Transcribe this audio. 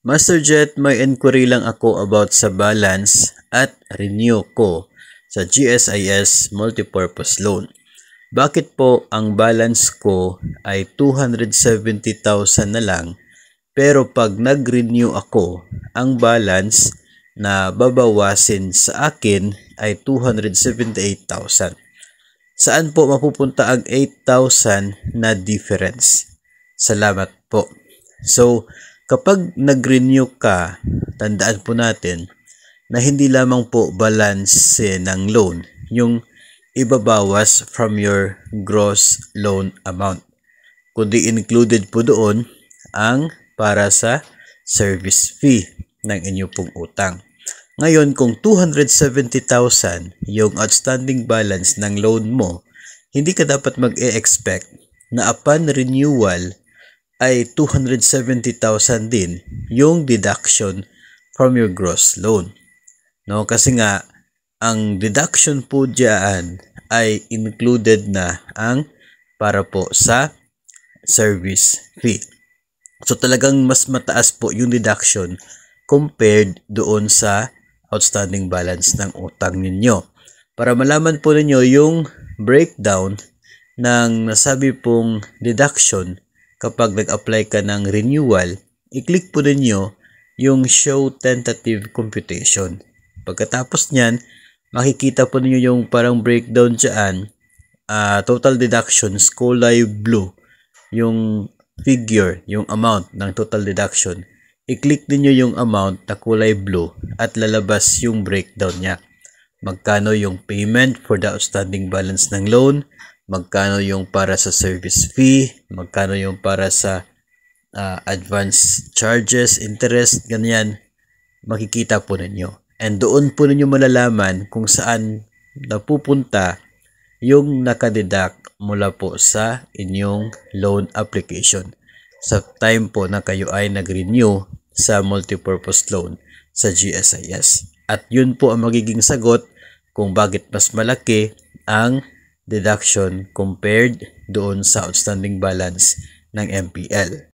Master Jet, may inquiry lang ako about sa balance at renew ko sa GSIS Multipurpose Loan. Bakit po ang balance ko ay 270,000 na lang, pero pag nag-renew ako, ang balance na babawasin sa akin ay 278,000. Saan po mapupunta ang 8,000 na difference? Salamat po. So, kapag nag-renew ka, tandaan po natin na hindi lamang po balance ng loan yung ibabawas from your gross loan amount, kundi included po doon ang para sa service fee ng inyo pong utang. Ngayon, kung 270,000 yung outstanding balance ng loan mo, hindi ka dapat mag-e-expect na upon renewal ay 270,000 din yung deduction from your gross loan. No, kasi nga ang deduction po diyan ay included na ang para po sa service fee. So talagang mas mataas po yung deduction compared doon sa outstanding balance ng utang ninyo. Para malaman po ninyo yung breakdown ng nasabi pong deduction kapag nag-apply ka ng renewal, i-click po ninyo yung Show Tentative Computation. Pagkatapos niyan, makikita po ninyo yung parang breakdown dyan, total deductions, kulay blue, yung figure, yung amount ng total deduction. I-click ninyo yung amount na kulay blue at lalabas yung breakdown niya. Magkano yung payment for the outstanding balance ng loan, magkano yung para sa service fee, magkano yung para sa advance charges, interest, ganyan, makikita po ninyo. And doon po ninyo malalaman kung saan napupunta yung nakadeduct mula po sa inyong loan application sa time po na kayo ay nag-renew sa multipurpose loan sa GSIS. At yun po ang magiging sagot kung bakit mas malaki ang deduction compared doon sa outstanding balance ng MPL.